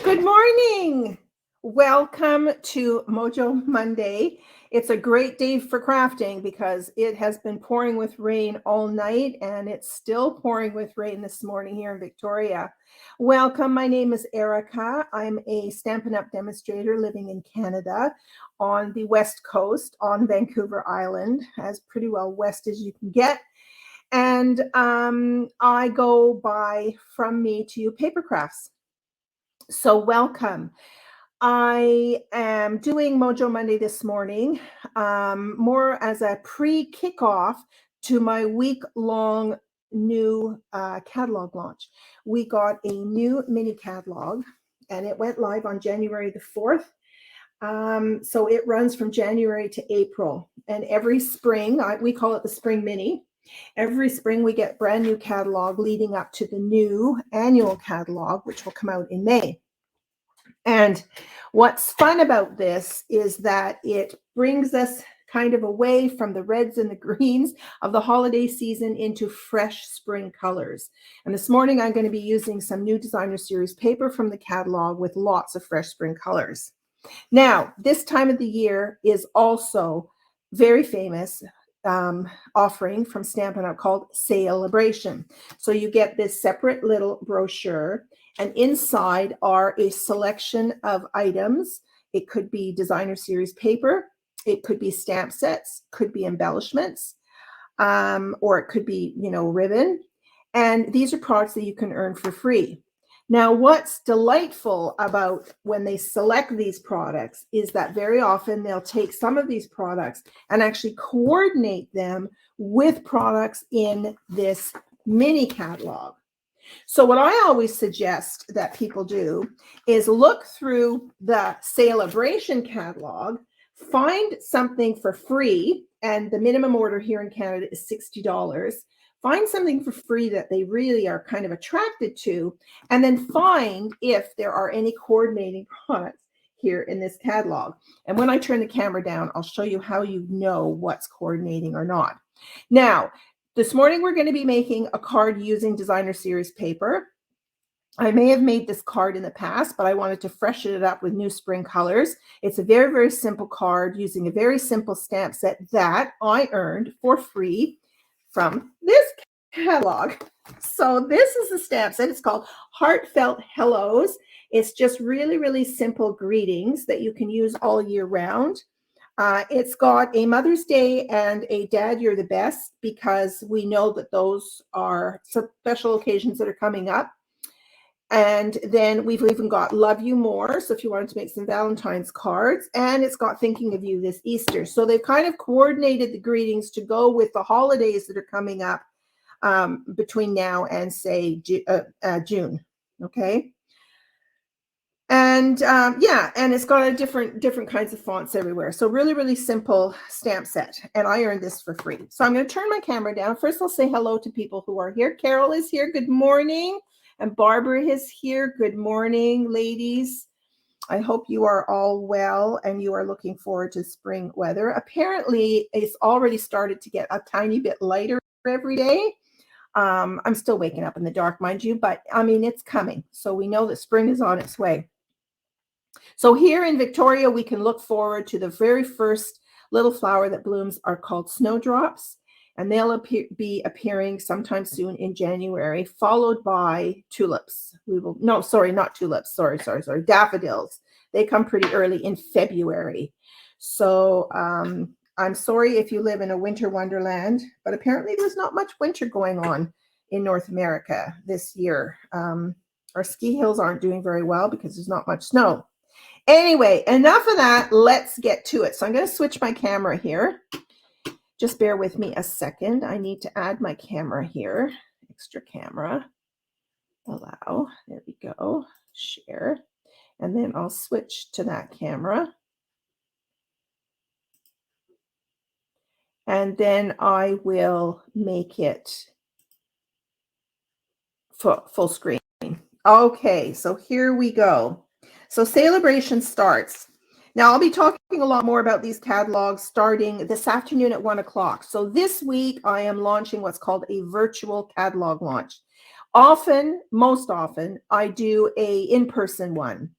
Good morning. Welcome to Mojo Monday. It's a great day for crafting because it has been pouring with rain all night and it's still pouring with rain this morning here in Victoria. Welcome. My name is Erica. I'm a Stampin' Up demonstrator living in Canada on the West Coast on Vancouver Island, as pretty well west as you can get. And I go by From Me to You Paper Crafts. So welcome. I am doing Mojo Monday this morning, more as a pre-kickoff to my week-long new catalog launch. We got a new mini catalog, and it went live on January the 4th. So it runs from January to April, and every spring, we call it the Spring Mini. Every spring we get brand new catalog leading up to the new annual catalog, which will come out in May. And what's fun about this is that it brings us kind of away from the reds and the greens of the holiday season into fresh spring colors. And this morning I'm going to be using some new designer series paper from the catalog with lots of fresh spring colors. Now, this time of the year is also very famous offering from Stampin' Up called Celebration. So you get this separate little brochure, and inside are a selection of items. It could be designer series paper, it could be stamp sets, could be embellishments, or it could be, ribbon. And these are products that you can earn for free. Now, what's delightful about when they select these products is that very often they'll take some of these products and actually coordinate them with products in this mini catalog. So what I always suggest that people do is look through the Celebration catalog, find something for free, and the minimum order here in Canada is $60. Find something for free that they really are kind of attracted to, and then find if there are any coordinating products here in this catalog. And when I turn the camera down, I'll show you how you know what's coordinating or not. Now, this morning we're going to be making a card using designer series paper. I may have made this card in the past, but I wanted to freshen it up with new spring colors. It's a very, very simple card using a very simple stamp set that I earned for free from this catalog. So this is the stamp set. It's called Heartfelt Hellos. It's just really, really simple greetings that you can use all year round. It's got a Mother's Day and a Dad, You're the Best, because we know that those are special occasions that are coming up. And then we've even got Love You More. So if you wanted to make some Valentine's cards, and it's got Thinking of You this Easter. So they've kind of coordinated the greetings to go with the holidays that are coming up between now and say June. Okay. And and it's got a different kinds of fonts everywhere. So really, really simple stamp set. And I earned this for free. So I'm going to turn my camera down. First, I'll say hello to people who are here. Carol is here. Good morning. And Barbara is here. Good morning, ladies. I hope you are all well and you are looking forward to spring weather. Apparently, it's already started to get a tiny bit lighter every day. I'm still waking up in the dark, mind you, but I mean, it's coming. So we know that spring is on its way. So here in Victoria, we can look forward to the very first little flower that blooms are called snowdrops. And they'll be appearing sometime soon in January, followed by tulips. Not tulips. Sorry. Daffodils. They come pretty early in February. So I'm sorry if you live in a winter wonderland, but apparently there's not much winter going on in North America this year. Our ski hills aren't doing very well because there's not much snow. Anyway, enough of that. Let's get to it. So I'm going to switch my camera here. Just bear with me a second. I need to add my camera here. Extra camera. Allow. There we go. Share. And then I'll switch to that camera. And then I will make it full screen. Okay, so here we go. So Celebration starts. Now, I'll be talking a lot more about these catalogs starting this afternoon at 1 o'clock. So this week, I am launching what's called a virtual catalog launch. Most often, I do a in-person one.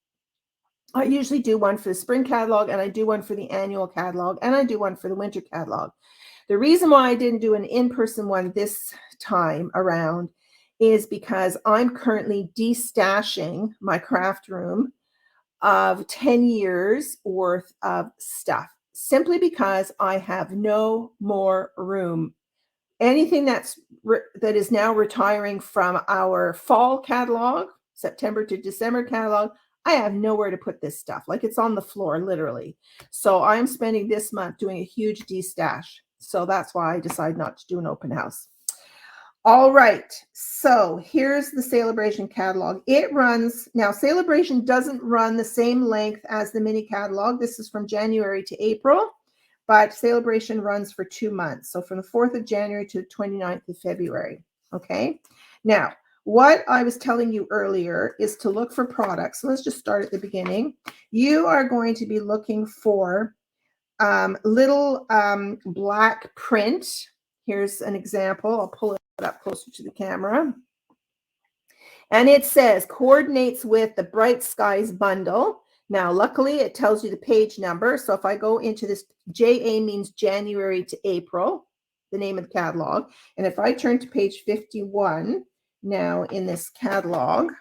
I usually do one for the spring catalog, and I do one for the annual catalog, and I do one for the winter catalog. The reason why I didn't do an in-person one this time around is because I'm currently destashing my craft room of 10 years worth of stuff, simply because I have no more room. Anything that is now retiring from our fall catalog, September to December catalog, I have nowhere to put this stuff. Like, it's on the floor, literally. So I'm spending this month doing a huge destash. So that's why I decided not to do an open house. All right, so here's the Celebration catalog. It runs, now Celebration doesn't run the same length as the mini catalog. This is from January to April, but Celebration runs for 2 months. So from the 4th of January to the 29th of February, okay? Now, what I was telling you earlier is to look for products. So let's just start at the beginning. You are going to be looking for little black print. Here's an example. I'll pull it up closer to the camera. And it says coordinates with the Bright Skies bundle. Now, luckily, it tells you the page number. So if I go into this, JA means January to April, the name of the catalog. And if I turn to page 51 now in this catalog,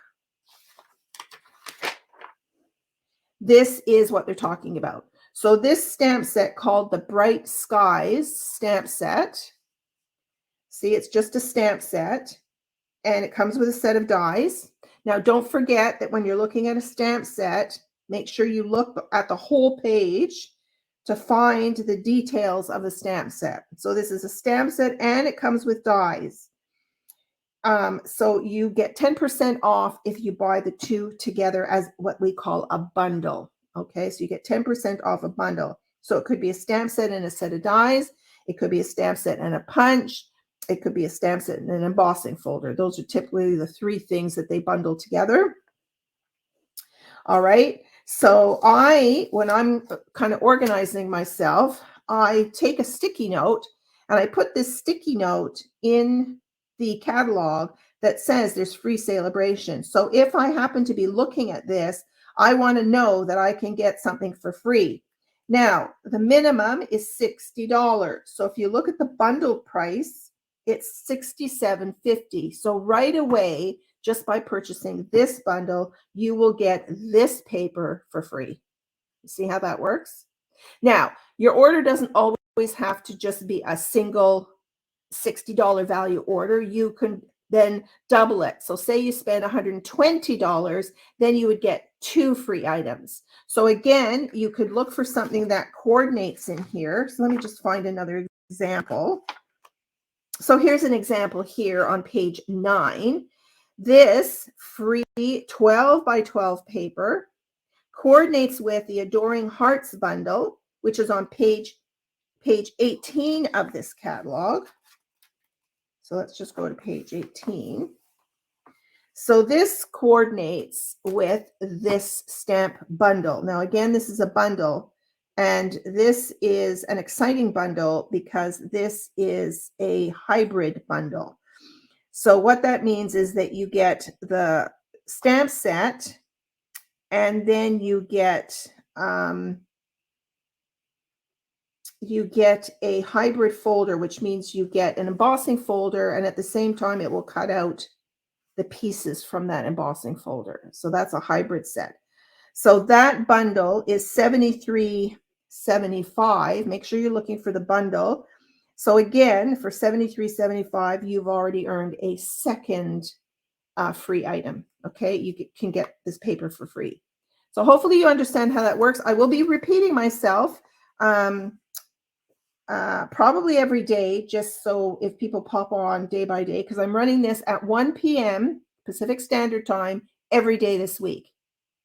this is what they're talking about. So this stamp set called the Bright Skies stamp set. See, it's just a stamp set, and it comes with a set of dies. Now, don't forget that when you're looking at a stamp set, make sure you look at the whole page to find the details of the stamp set. So this is a stamp set, and it comes with dies. So you get 10% off if you buy the two together as what we call a bundle. Okay, so you get 10% off a bundle. So it could be a stamp set and a set of dies. It could be a stamp set and a punch. It could be a stamp set and an embossing folder. Those are typically the 3 things that they bundle together. All right. So when I'm kind of organizing myself, I take a sticky note and I put this sticky note in the catalog that says there's free Celebration. So if I happen to be looking at this, I want to know that I can get something for free. Now, the minimum is $60. So if you look at the bundle price, it's $67.50. So right away, just by purchasing this bundle, you will get this paper for free. You see how that works? Now, your order doesn't always have to just be a single $60 value order. You can then double it. So say you spend $120, then you would get 2 free items. So again, you could look for something that coordinates in here. So let me just find another example. So here's an example here on page 9. This free 12 by 12 paper coordinates with the Adoring Hearts bundle, which is on page 18 of this catalog. So let's just go to page 18. So this coordinates with this stamp bundle. Now, again, this is a bundle, and this is an exciting bundle because this is a hybrid bundle. So what that means is that you get the stamp set, and then you get a hybrid folder, which means you get an embossing folder, and at the same time, it will cut out the pieces from that embossing folder. So that's a hybrid set. So that bundle is $73.75. Make sure you're looking for the bundle. So again, for $73.75, you've already earned a second free item. Okay, you can get this paper for free. So hopefully you understand how that works. I will be repeating myself probably every day, just so if people pop on day by day, because I'm running this at 1 p.m. Pacific Standard Time every day this week.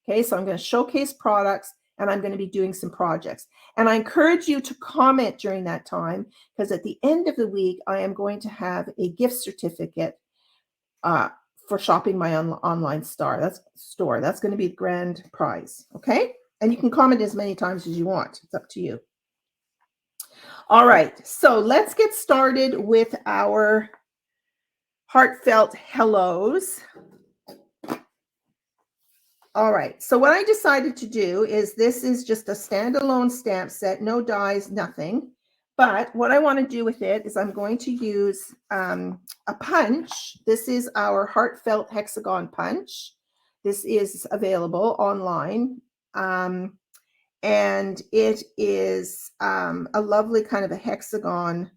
Okay, so I'm going to showcase products, and I'm going to be doing some projects. And I encourage you to comment during that time, because at the end of the week, I am going to have a gift certificate for shopping my online store. That's going to be the grand prize. Okay. And you can comment as many times as you want. It's up to you. All right, so let's get started with our Heartfelt Hellos. All right, so what I decided to do is this is just a standalone stamp set, no dies, nothing. But what I want to do with it is I'm going to use a punch. This is our Heartfelt Hexagon punch. This is available online. And it is a lovely kind of a hexagon,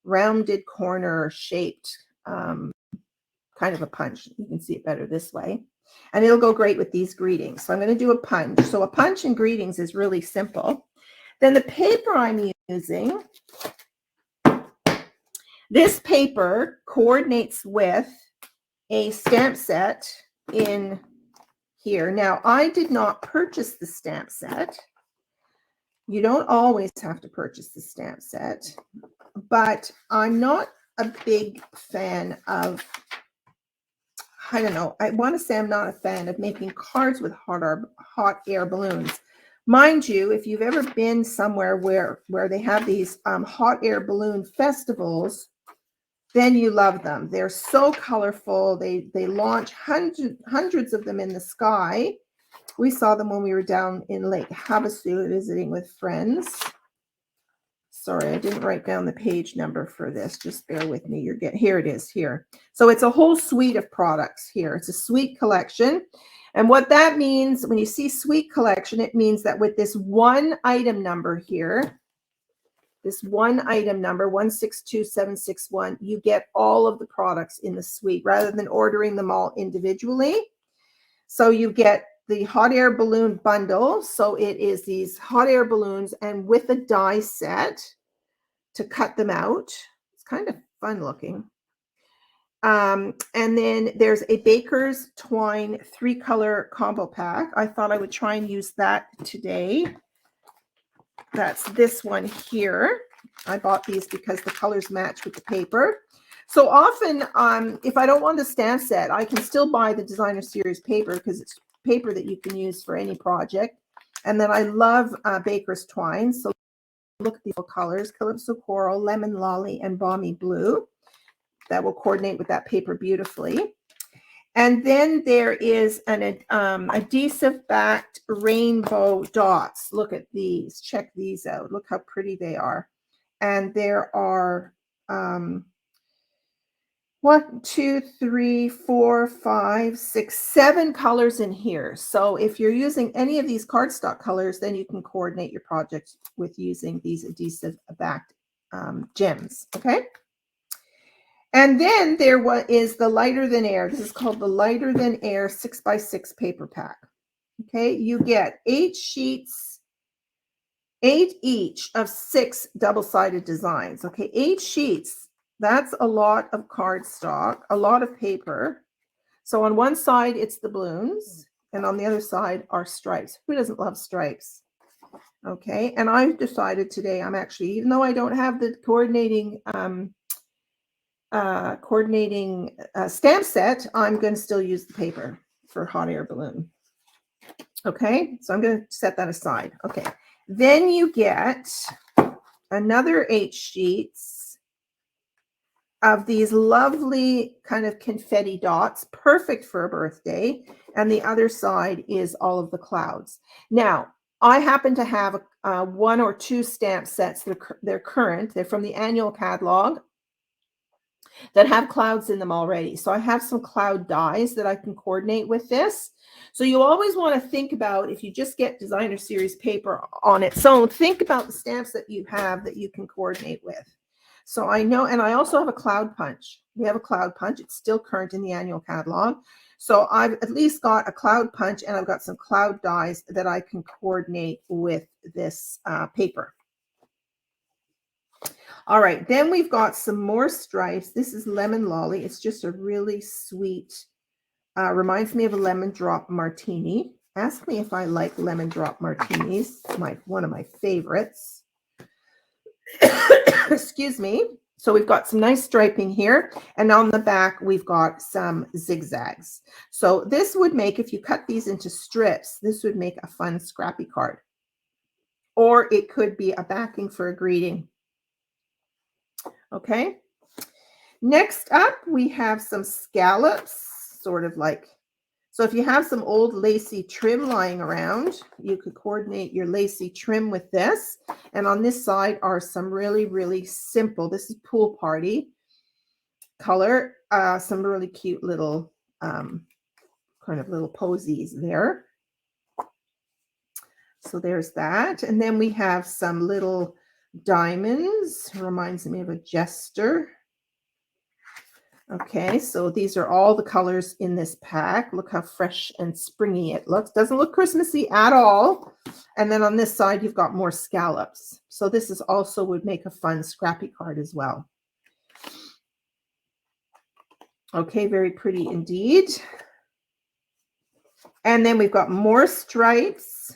rounded corner shaped kind of a punch. You can see it better this way. And it'll go great with these greetings. So I'm going to do a punch. So a punch in greetings is really simple. Then the paper I'm using, this paper coordinates with a stamp set in here. Now, I did not purchase the stamp set. You don't always have to purchase the stamp set, but I'm not a big fan of, I don't know, I want to say I'm not a fan of making cards with hot air balloons. Mind you, if you've ever been somewhere where they have these hot air balloon festivals, then you love them. They're so colorful. They launch hundreds of them in the sky. We saw them when we were down in Lake Havasu visiting with friends. Sorry, I didn't write down the page number for this. Just bear with me. Here it is here. So it's a whole suite of products here. It's a suite collection. And what that means, when you see suite collection, it means that with this one item number here, this one item number, 162761, you get all of the products in the suite rather than ordering them all individually. So you get the hot air balloon bundle. So it is these hot air balloons and with a die set to cut them out. It's kind of fun looking. And then there's a Baker's Twine 3-color combo pack. I thought I would try and use that today. That's this one here. I bought these because the colors match with the paper. So often, if I don't want the stamp set, I can still buy the designer series paper because it's paper that you can use for any project. And then I love Baker's Twine. So look at these colors: Calypso Coral, Lemon Lolly, and Balmy Blue. That will coordinate with that paper beautifully. And then there is an adhesive-backed rainbow dots. Look at these. Check these out. Look how pretty they are. And there are 1, 2, 3, 4, 5, 6, 7 colors in here. So if you're using any of these cardstock colors, then you can coordinate your project with using these adhesive-backed gems. Okay. And then there is the Lighter Than Air. This is called the Lighter Than Air 6x6 paper pack. Okay, you get 8 sheets, 8 each of 6 double-sided designs. Okay, 8 sheets. That's a lot of cardstock, a lot of paper. So on one side, it's the balloons, and on the other side are stripes. Who doesn't love stripes? Okay, and I've decided today I'm actually, even though I don't have the coordinating stamp set, I'm going to still use the paper for hot air balloon. Okay, so I'm going to set that aside. Okay, then you get another 8 sheets of these lovely kind of confetti dots, perfect for a birthday. And the other side is all of the clouds. Now, I happen to have 1 or 2 stamp sets. They're current. They're from the annual catalog that have clouds in them already. So I have some cloud dies that I can coordinate with this. So you always want to think about, if you just get designer series paper on its own, think about the stamps that you have that you can coordinate with. So I know, and I also have a cloud punch. We have a cloud punch. It's still current in the annual catalog. So I've at least got a cloud punch and I've got some cloud dies that I can coordinate with this paper. All right, then we've got some more stripes. This is Lemon Lolly. It's just a really sweet, reminds me of a lemon drop martini. Ask me if I like lemon drop martinis. One of my favorites. Excuse me. So we've got some nice striping here, and on the back we've got some zigzags. So this would make, if you cut these into strips, this would make a fun scrappy card. Or it could be a backing for a greeting. Okay. Next up, we have some scallops, sort of like, so if you have some old lacy trim lying around, you could coordinate your lacy trim with this. And on this side are some really, really simple, this is pool party color, some really cute little kind of little posies there. So there's that. And then we have some little diamonds, reminds me of a jester. Okay, so these are all the colors in this pack. Look how fresh and springy it looks. Doesn't look Christmassy at all. And then on this side, you've got more scallops. So this is also would make a fun scrappy card as well. Okay, very pretty indeed. And then we've got more stripes.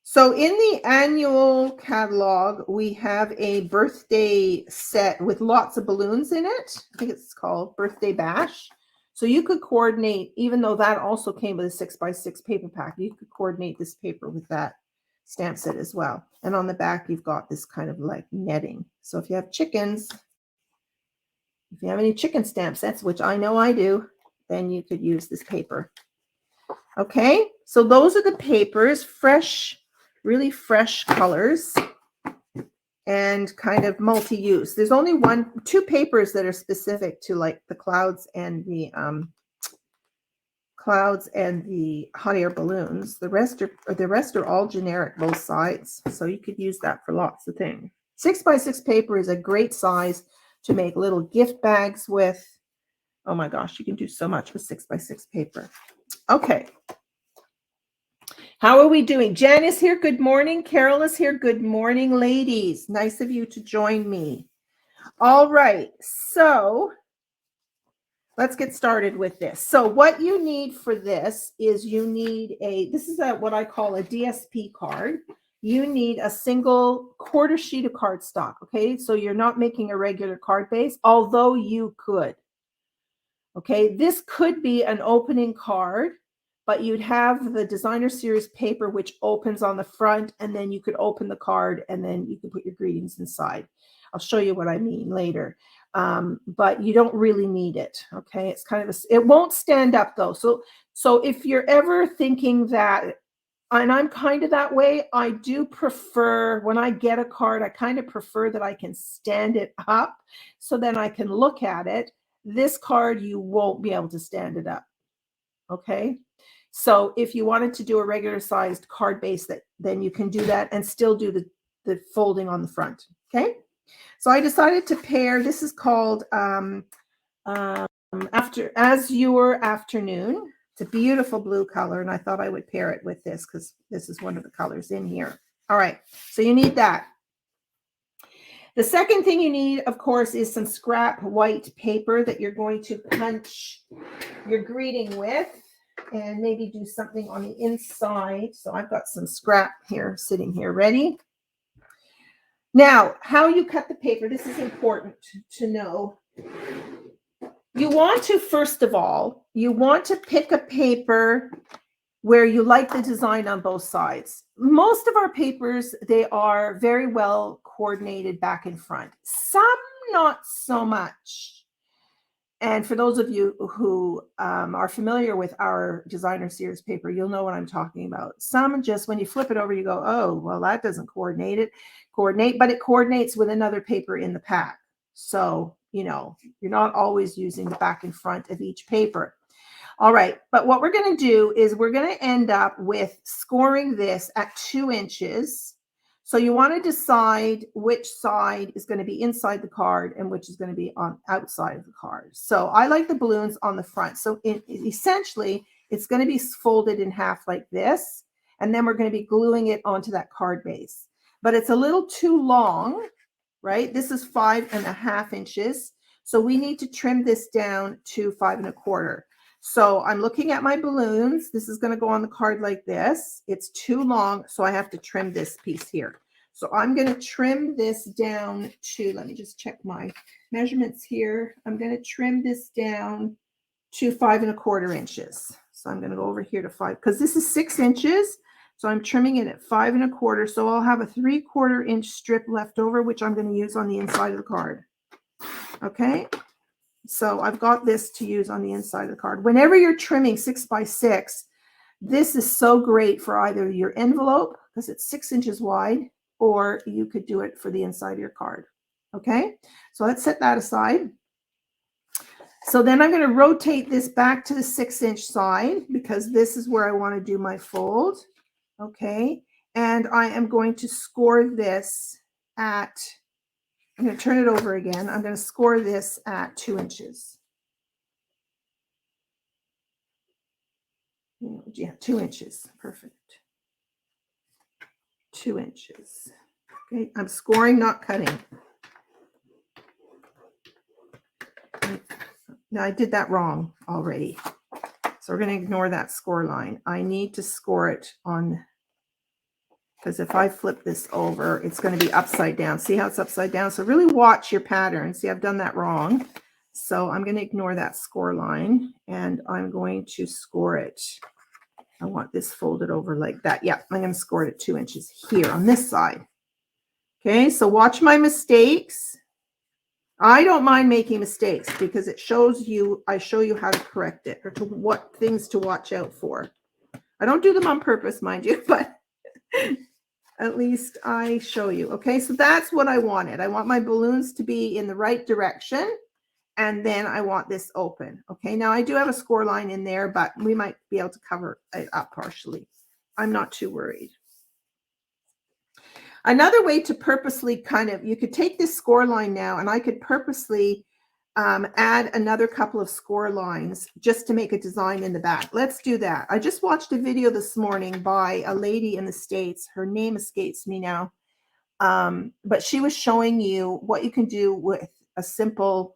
So in the annual catalog, we have a birthday set with lots of balloons in it. I think it's called Birthday Bash. So you could coordinate, even though that also came with a 6x6 paper pack, you could coordinate this paper with that stamp set as well. And on the back, you've got this kind of like netting. So if you have chickens, if you have any chicken stamp sets, which I know I do, then you could use this paper. Okay, so those are the papers, fresh, really fresh colors and kind of multi-use. There's only two papers that are specific to like the clouds and the hot air balloons. The rest are all generic, both sides. So you could use that for lots of things. 6x6 paper is a great size to make little gift bags with. Oh my gosh, you can do so much with 6x6 paper. Okay. How are we doing? Jan is here. Good morning. Carol is here. Good morning, ladies. Nice of you to join me. All right. So let's get started with this. So what you need for this is you need this is what I call a DSP card. You need a single quarter sheet of cardstock. Okay. So you're not making a regular card base, although you could. Okay. This could be an opening card, but you'd have the designer series paper, which opens on the front, and then you could open the card and then you can put your greetings inside. I'll show you what I mean later. But you don't really need it. Okay. It's kind of it won't stand up though. So if you're ever thinking that, and I'm kind of that way, I do prefer when I get a card, I kind of prefer that I can stand it up so then I can look at it. This card, you won't be able to stand it up. Okay. So if you wanted to do a regular sized card base, then you can do that and still do the folding on the front. Okay. So I decided to pair, this is called As Your Afternoon. It's a beautiful blue color, and I thought I would pair it with this because this is one of the colors in here. All right, so you need that. The second thing you need, of course, is some scrap white paper that you're going to punch your greeting with and maybe do something on the inside. So I've got some scrap here sitting here ready. Now, how you cut the paper, this is important to know. You want to, first of all, you want to pick a paper where you like the design on both sides. Most of our papers, they are very well coordinated back and front. Some not so much. And for those of you who are familiar with our designer series paper, you'll know what I'm talking about. Some just, when you flip it over, you go, oh, well, that doesn't coordinate, but it coordinates with another paper in the pack. So, you know, you're not always using the back and front of each paper. All right, but what we're going to do is we're going to end up with scoring this at 2 inches. So you want to decide which side is going to be inside the card and which is going to be on outside of the card. So I like the balloons on the front. So essentially, it's going to be folded in half like this, and then we're going to be gluing it onto that card base. But it's a little too long, right? This is 5.5 inches. So we need to trim this down to 5.25. So I'm looking at my balloons. This is going to go on the card like this. It's too long, so I have to trim this piece here. So I'm going to trim this down to, let me just check my measurements here. I'm going to trim this down to 5 1/4 inches. So I'm going to go over here to 5, because this is 6 inches. So I'm trimming it at 5 1/4. So I'll have a 3/4 inch strip left over, which I'm going to use on the inside of the card. Okay. So I've got this to use on the inside of the card. Whenever you're trimming 6 by 6, this is so great for either your envelope, because it's 6 inches wide, or you could do it for the inside of your card. Okay, so let's set that aside. So then I'm going to rotate this back to the 6-inch side, because this is where I want to do my fold. Okay, and I am going to score this at, I'm going to turn it over again. I'm going to score this at 2 inches. Yeah, 2 inches. Perfect. 2 inches. Okay, I'm scoring, not cutting. Now I did that wrong already. So we're going to ignore that score line. I need to score it on, because if I flip this over, it's going to be upside down. See how it's upside down? So really watch your pattern. See, I've done that wrong. So I'm going to ignore that score line, and I'm going to score it. I want this folded over like that. Yeah, I'm going to score it at 2 inches here on this side. Okay, so watch my mistakes. I don't mind making mistakes, because it shows you, I show you how to correct it, or to what things to watch out for. I don't do them on purpose, mind you, but at least I show you. Okay, so that's what I wanted. I want my balloons to be in the right direction, and then I want this open. Okay, now I do have a score line in there, but we might be able to cover it up partially. I'm not too worried. Another way to purposely kind of, you could take this score line now, and I could purposely add another couple of score lines just to make a design in the back. Let's do that. I just watched a video this morning by a lady in the States. Her name escapes me now. But she was showing you what you can do with a simple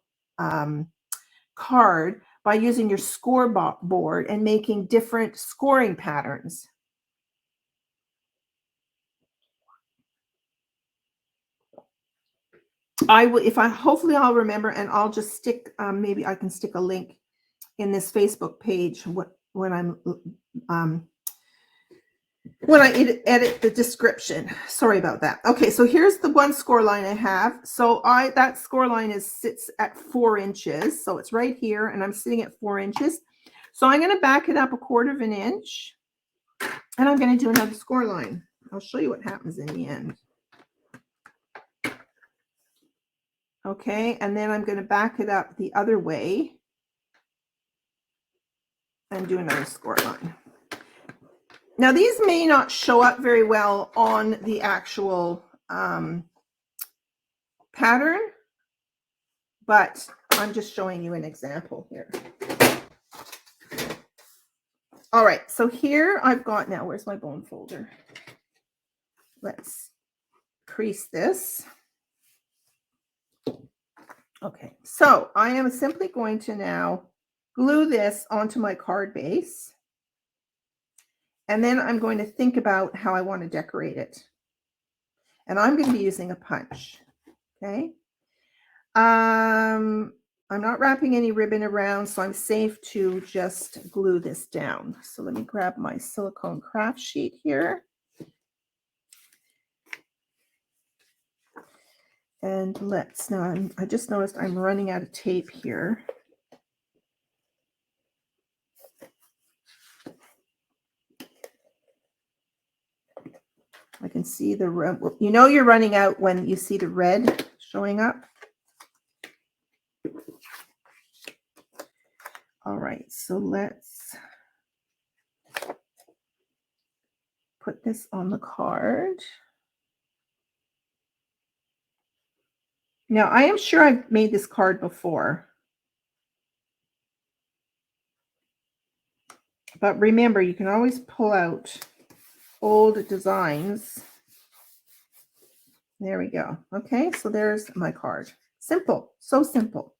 card by using your scoreboard and making different scoring patterns. I will, if I, hopefully I'll remember, and I'll just stick, maybe I can stick a link in this Facebook page when I edit the description. Sorry about that. Okay, so here's the one score line I have. So that score line sits at 4 inches. So it's right here, and I'm sitting at 4 inches. So I'm going to back it up 1/4 inch, and I'm going to do another score line. I'll show you what happens in the end. Okay, and then I'm going to back it up the other way and do another score line. Now, these may not show up very well on the actual pattern, but I'm just showing you an example here. All right, so here I've got, now where's my bone folder? Let's crease this. Okay, so I am simply going to now glue this onto my card base. And then I'm going to think about how I want to decorate it. And I'm going to be using a punch. Okay. I'm not wrapping any ribbon around, so I'm safe to just glue this down. So let me grab my silicone craft sheet here. And let's now, I just noticed I'm running out of tape here. I can see the red. You know you're running out when you see the red showing up. All right, so let's put this on the card. Now, I am sure I've made this card before. But remember, you can always pull out old designs. There we go. Okay, so there's my card. Simple, so simple.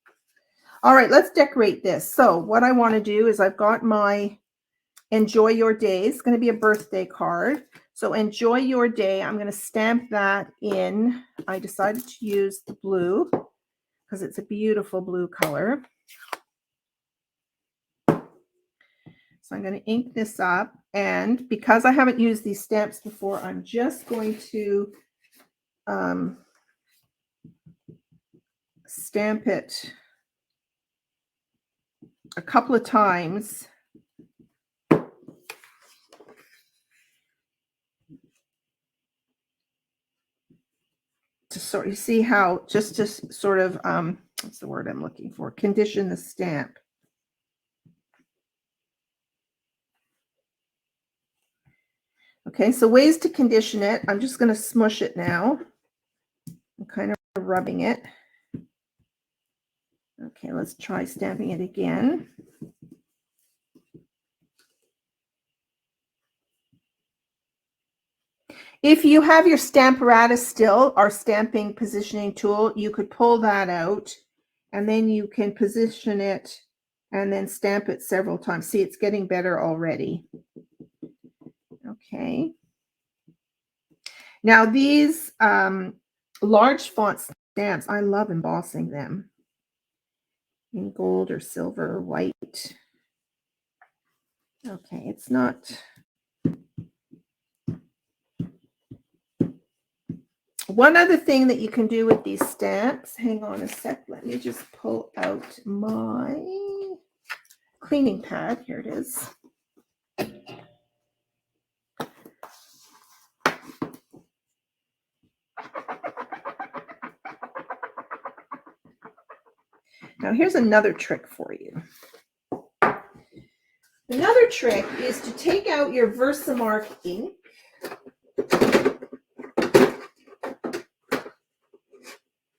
All right, let's decorate this. So what I want to do is I've got my Enjoy Your Day. It's going to be a birthday card. So enjoy your day. I'm going to stamp that in. I decided to use the blue because it's a beautiful blue color. So I'm going to ink this up, and because I haven't used these stamps before, I'm just going to stamp it a couple of times to sort of see how, just to sort of, what's the word I'm looking for? Condition the stamp. Okay, so ways to condition it. I'm just going to smush it now. I'm kind of rubbing it. Okay, let's try stamping it again. If you have your Stamparatus still, our stamping positioning tool, you could pull that out and then you can position it and then stamp it several times. See, it's getting better already. Okay. Now these large font stamps, I love embossing them in gold or silver or white. Okay, it's not. One other thing that you can do with these stamps, hang on a sec, let me just pull out my cleaning pad. Here it is. Now here's another trick for you. Another trick is to take out your Versamark ink.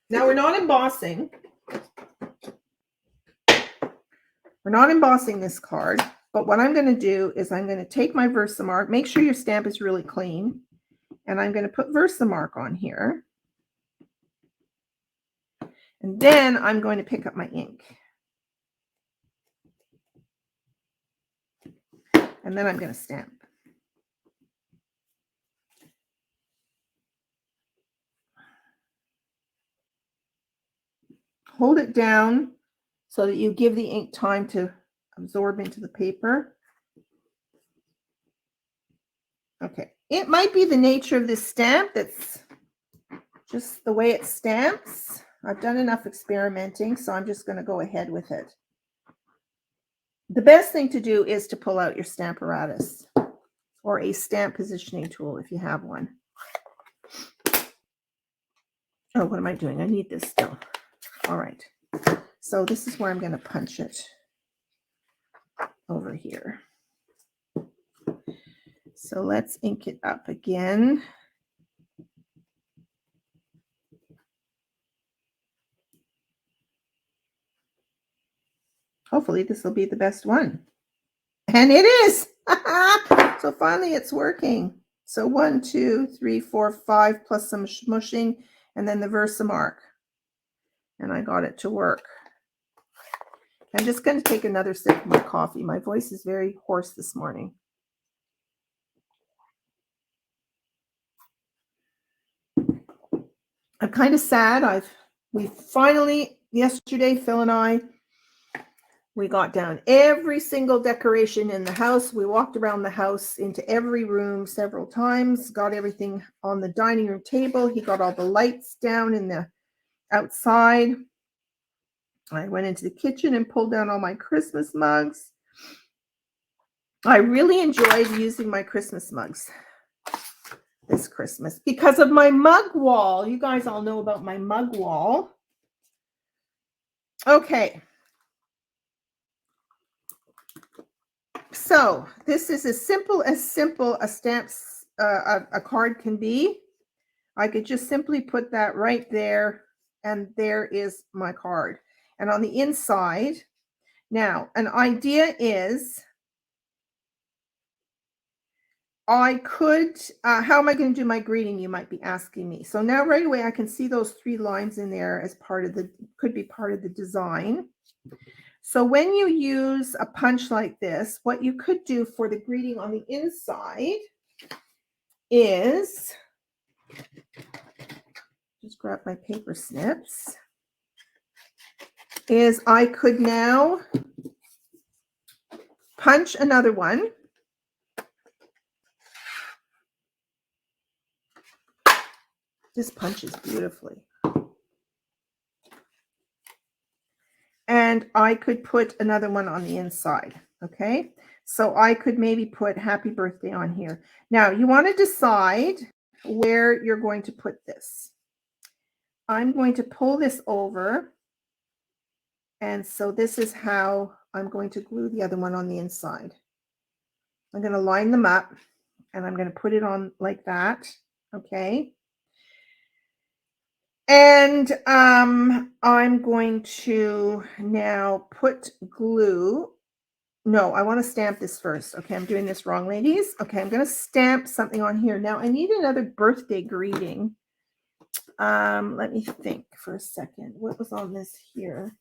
Now we're not embossing. We're not embossing this card, but what I'm going to do is I'm going to take my Versamark, make sure your stamp is really clean, and I'm going to put Versamark on here. And then I'm going to pick up my ink. And then I'm going to stamp. Hold it down so that you give the ink time to absorb into the paper. Okay, it might be the nature of this stamp that's just the way it stamps. I've done enough experimenting, so I'm just going to go ahead with it. The best thing to do is to pull out your Stamparatus or a stamp positioning tool if you have one. Oh, what am I doing? I need this still. All right. So this is where I'm going to punch it over here. So let's ink it up again. Hopefully this will be the best one. And it is. So finally it's working. So 1, 2, 3, 4, 5 plus some smushing and then the Versamark. And I got it to work. I'm just going to take another sip of my coffee. My voice is very hoarse this morning. I'm kind of sad. We finally, yesterday, Phil and I, we got down every single decoration in the house. We walked around the house into every room several times, got everything on the dining room table. He got all the lights down in the outside. I went into the kitchen and pulled down all my Christmas mugs. I really enjoyed using my Christmas mugs this Christmas because of my mug wall. You guys all know about my mug wall. Okay. So this is as simple a stamps a card can be. I could just simply put that right there, and there is my card. And on the inside, now an idea is I could, how am I going to do my greeting? You might be asking me. So now right away I can see those 3 lines in there as part of the, could be part of the design. So when you use a punch like this, what you could do for the greeting on the inside is, just grab my paper snips, is I could now punch another one. This punches beautifully. And I could put another one on the inside, okay? So I could maybe put happy birthday on here. Now, you want to decide where you're going to put this. I'm going to pull this over. And so this is how I'm going to glue the other one on the inside. I'm going to line them up and I'm going to put it on like that, okay? And I'm going to now put glue. No, I want to stamp this first. Okay, I'm doing this wrong, ladies. Okay, I'm going to stamp something on here. Now, I need another birthday greeting. Let me think for a second. What was on this here?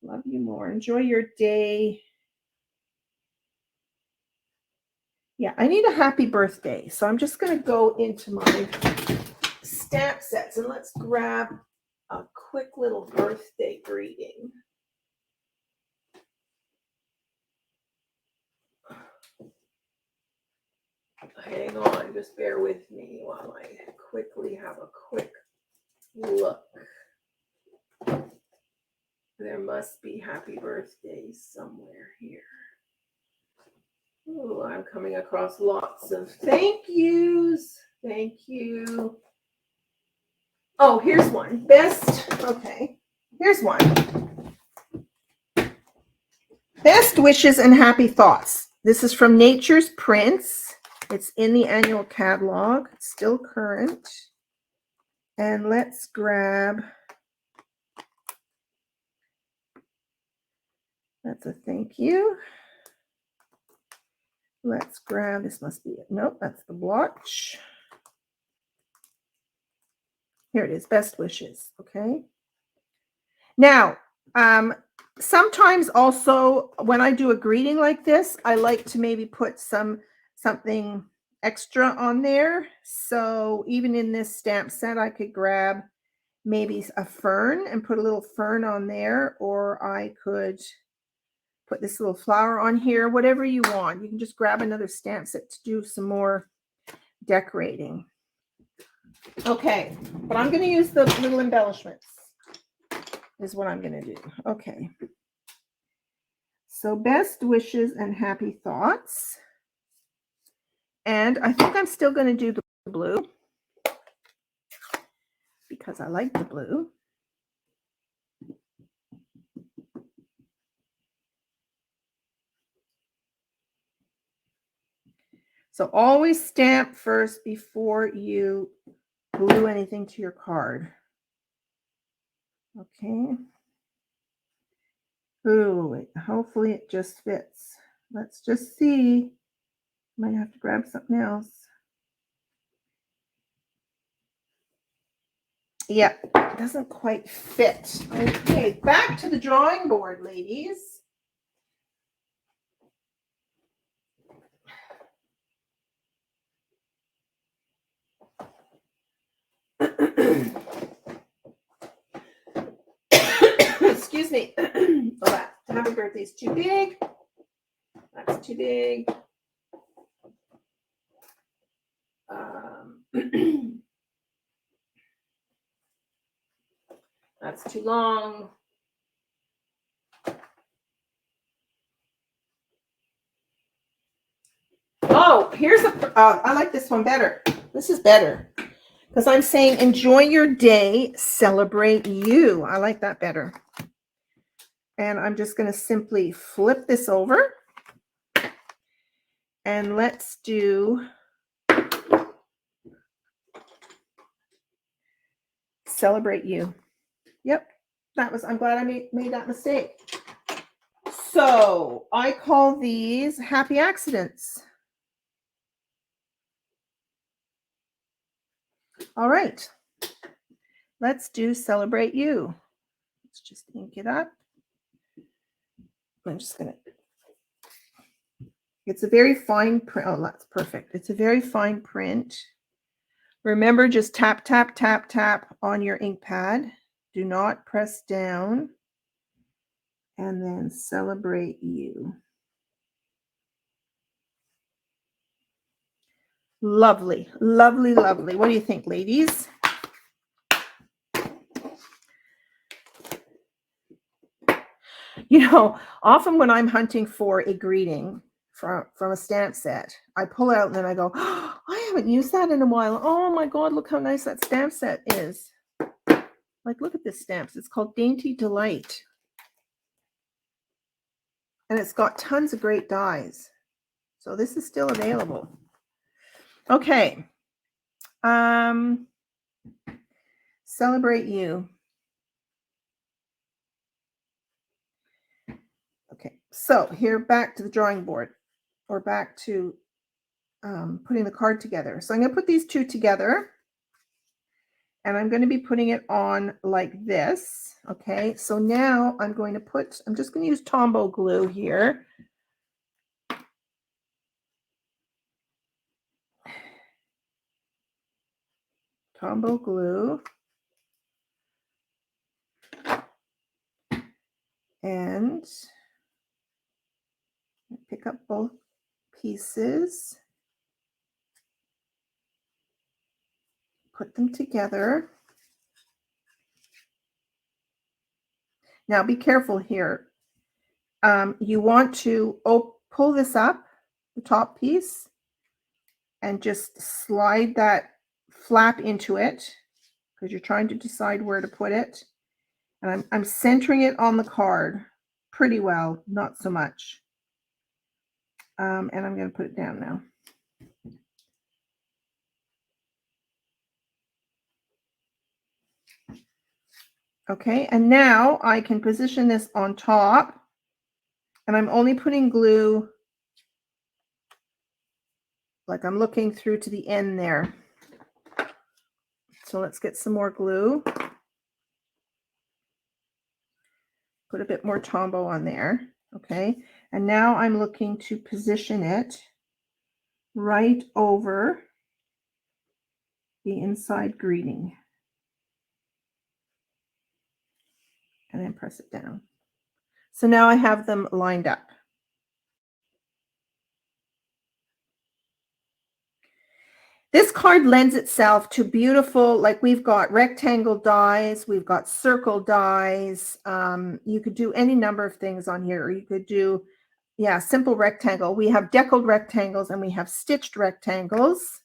Love you more. Enjoy your day. Yeah, I need a happy birthday. So I'm just going to go into my stamp sets and let's grab a quick little birthday greeting. Hang on, just bear with me while I quickly have a quick look. There must be happy birthdays somewhere here. Oh, I'm coming across lots of thank yous. Thank you. Oh, here's one. Best, okay. Here's one. Best wishes and happy thoughts. This is from Nature's Prince. It's in the annual catalog. It's still current. And let's grab, that's a thank you. Let's grab, this must be it. Nope, that's the blotch. Here it is, best wishes, okay? Now, sometimes also when I do a greeting like this, I like to maybe put something extra on there. So even in this stamp set, I could grab maybe a fern and put a little fern on there, or I could put this little flower on here, whatever you want. You can just grab another stamp set to do some more decorating. Okay, but I'm going to use the little embellishments is what I'm going to do. Okay. So best wishes and happy thoughts. And I think I'm still going to do the blue because I like the blue. So always stamp first before you glue anything to your card. Okay. Ooh, hopefully it just fits. Let's just see. Might have to grab something else. Yeah, it doesn't quite fit. Okay, back to the drawing board, ladies. Excuse me. Oh, that happy birthday is too big. That's too big. That's too long. Oh, here's I like this one better. This is better because I'm saying enjoy your day, celebrate you. I like that better. And I'm just going to simply flip this over and let's do celebrate you. Yep, I'm glad I made that mistake. So I call these happy accidents. All right, let's do celebrate you. Let's just ink it up. I'm just going to, It's a very fine print. Oh, that's perfect. It's a very fine print. Remember, just tap, tap, tap, tap on your ink pad. Do not press down. And then Celebrate You. Lovely, lovely, lovely. What do you think, ladies? You know, often when I'm hunting for a greeting from a stamp set, I pull out and then I go, oh, I haven't used that in a while. Oh my God, look how nice that stamp set is. Like, look at this stamp. It's called Dainty Delight. And it's got tons of great dies. So this is still available. Okay. Celebrate You. Okay, so here, back to the drawing board, or back to putting the card together. So I'm going to put these two together, and I'm going to be putting it on like this. Okay, so now I'm just going to use Tombow glue here. Tombow glue. And pick up both pieces. Put them together. Now be careful here. You want to pull this up, the top piece, and just slide that flap into it, because you're trying to decide where to put it. And I'm centering it on the card pretty well, not so much. And I'm going to put it down now. Okay, and now I can position this on top, and I'm only putting glue, like I'm looking through to the end there. So let's get some more glue. Put a bit more Tombow on there. Okay, and now I'm looking to position it right over the inside greeting. And then press it down. So now I have them lined up. This card lends itself to beautiful, like we've got rectangle dies, we've got circle dies. You could do any number of things on here, or you could do, yeah, simple rectangle. We have deckled rectangles and we have stitched rectangles.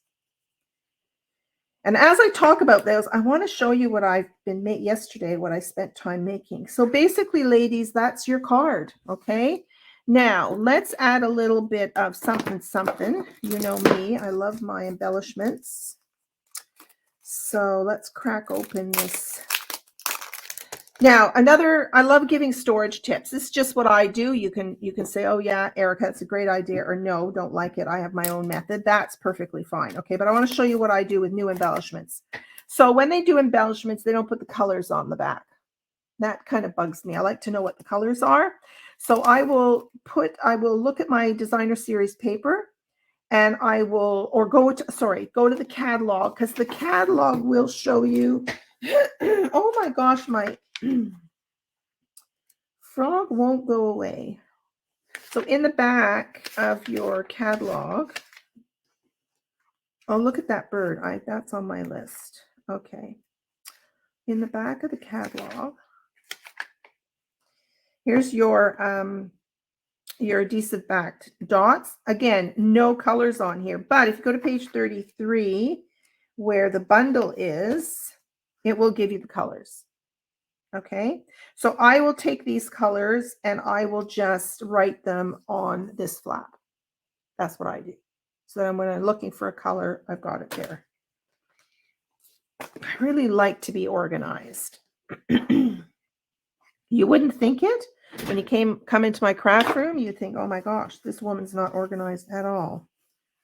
And as I talk about those, I want to show you what I've been made yesterday, what I spent time making. So basically, ladies, that's your card, okay? Now, let's add a little bit of something, something. You know me, I love my embellishments. So let's crack open this. Now, I love giving storage tips. This is just what I do. You can say, oh yeah, Erica, that's a great idea, or no, don't like it. I have my own method. That's perfectly fine. Okay, but I want to show you what I do with new embellishments. So when they do embellishments, they don't put the colors on the back. That kind of bugs me. I like to know what the colors are. So I will look at my designer series paper, and I will, or go to the catalog, because the catalog will show you. Oh my gosh, my frog won't go away. So in the back of your catalog, oh, look at that bird. That's on my list. Okay. In the back of the catalog, here's your adhesive backed dots. Again, no colors on here, but if you go to page 33, where the bundle is, it will give you the colors. Okay, so I will take these colors and I will just write them on this flap. That's what I do. So then when I'm looking for a color, I've got it there. I really like to be organized. You wouldn't think it. When you come into my craft room, you think, oh my gosh, this woman's not organized at all.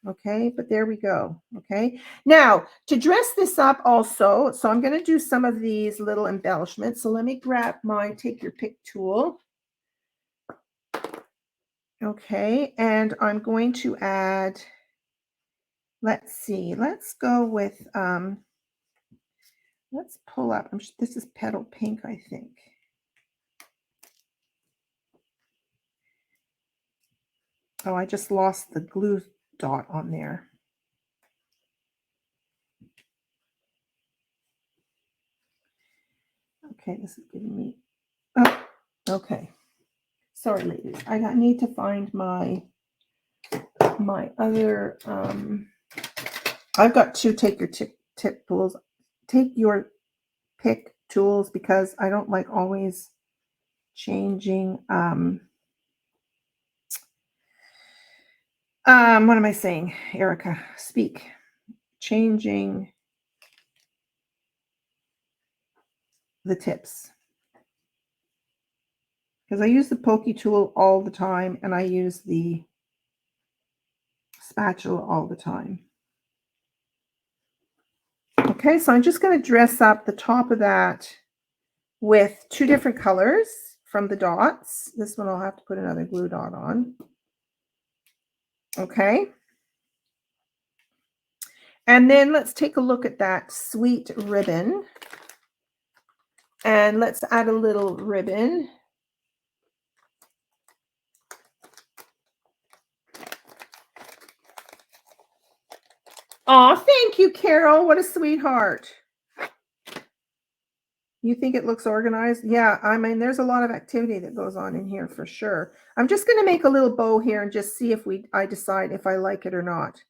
Okay, but there we go. Okay, now to dress this up also, so I'm going to do some of these little embellishments. So let me grab my take your pick tool. Okay, and I'm going to add, let's see, let's go with, let's pull up, this is Petal Pink, I think. Oh, I just lost the glue dot on there. Okay, this is giving me, oh, okay. Sorry, ladies. need to find my other, I've got two take your tip tools. Take your pick tools because I don't like always changing, what am I saying? Erica, speak. Changing the tips. Because I use the pokey tool all the time and I use the spatula all the time. Okay, so I'm just going to dress up the top of that with two different colors from the dots. This one I'll have to put another glue dot on. Okay. And then let's take a look at that sweet ribbon. And let's add a little ribbon. Oh, thank you, Carol. What a sweetheart. You think it looks organized? Yeah, I mean, there's a lot of activity that goes on in here for sure. I'm just going to make a little bow here and just see if I decide if I like it or not.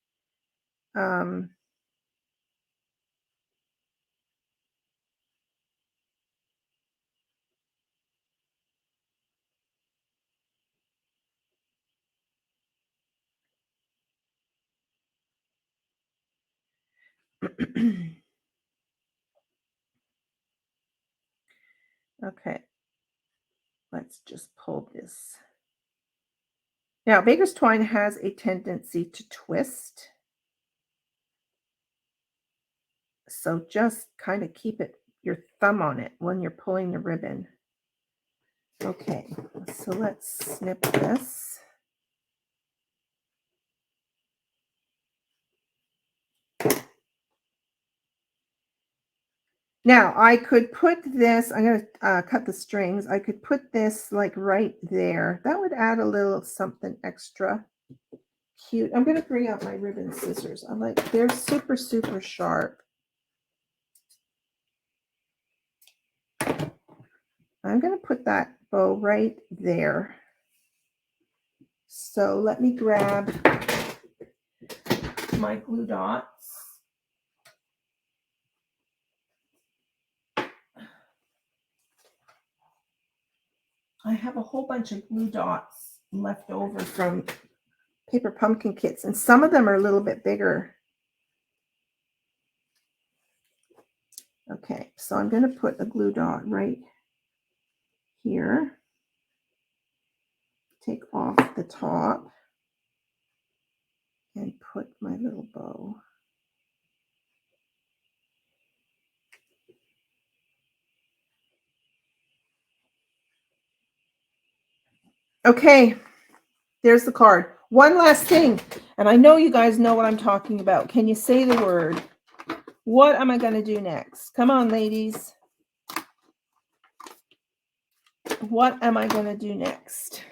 Okay, let's just pull this. Now, baker's twine has a tendency to twist. So just kind of keep your thumb on it when you're pulling the ribbon. Okay, so let's snip this. Now I could put this, I'm going to cut the strings. I could put this like right there. That would add a little something extra cute. I'm going to bring out my ribbon scissors. They're super, super sharp. I'm going to put that bow right there. So let me grab my glue dots. I have a whole bunch of glue dots left over from paper pumpkin kits, and some of them are a little bit bigger. Okay, so I'm going to put a glue dot right here. Take off the top and put my little bow. Okay, there's the card. One last thing, and I know you guys know what I'm talking about. Can you say the word? What am I going to do next? Come on, ladies. What am I going to do next?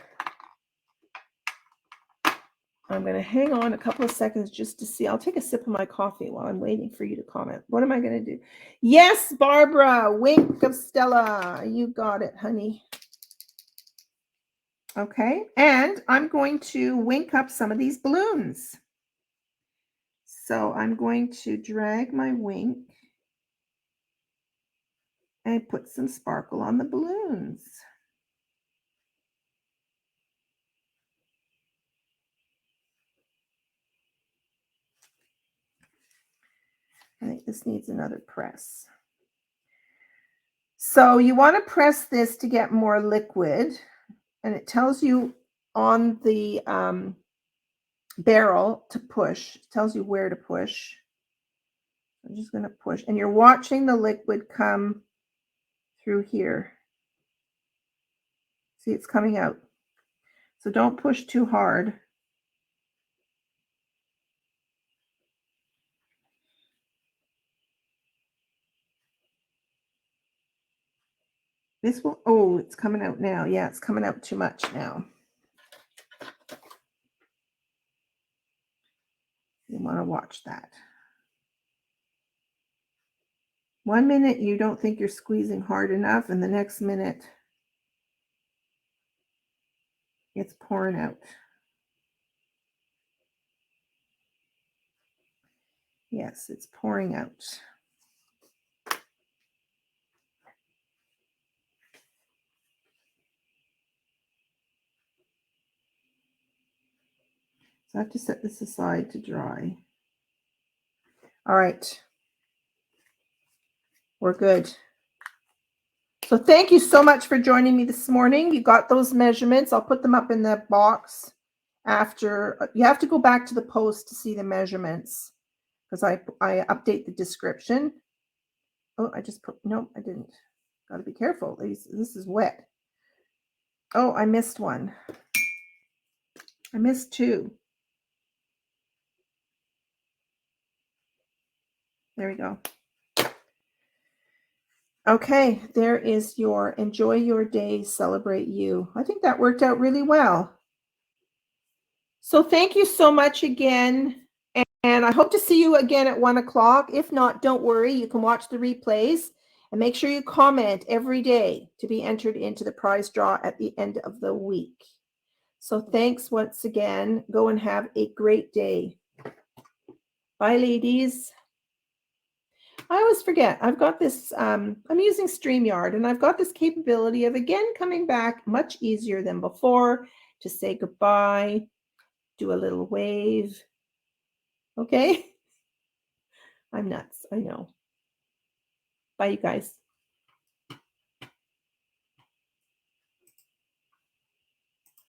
I'm going to hang on a couple of seconds just to see. I'll take a sip of my coffee while I'm waiting for you to comment. What am I going to do? Yes, Barbara. Wink of Stella. You got it, honey. Okay, and I'm going to wink up some of these balloons. So I'm going to drag my wink and put some sparkle on the balloons. I think this needs another press. So you want to press this to get more liquid, and it tells you on the barrel to push. It tells you where to push. I'm just going to push, and you're watching the liquid come through here. See, it's coming out. So don't push too hard. This will, oh, it's coming out now. Yeah, it's coming out too much now. You want to watch that. 1 minute you don't think you're squeezing hard enough, and the next minute it's pouring out. Yes, it's pouring out. So I have to set this aside to dry. All right. We're good. So thank you so much for joining me this morning. You got those measurements. I'll put them up in the box after. You have to go back to the post to see the measurements because I update the description. Oh, I just put, no, I didn't. Got to be careful. This is wet. Oh, I missed one. I missed two. There we go. Okay, there is your enjoy your day, celebrate you. I think that worked out really well. So thank you so much again. And I hope to see you again at 1 o'clock. If not, don't worry. You can watch the replays and make sure you comment every day to be entered into the prize draw at the end of the week. So thanks once again. Go and have a great day. Bye, ladies. I always forget. I've got this, I'm using StreamYard, and I've got this capability of, again, coming back much easier than before to say goodbye, do a little wave. Okay? I'm nuts. I know. Bye, you guys.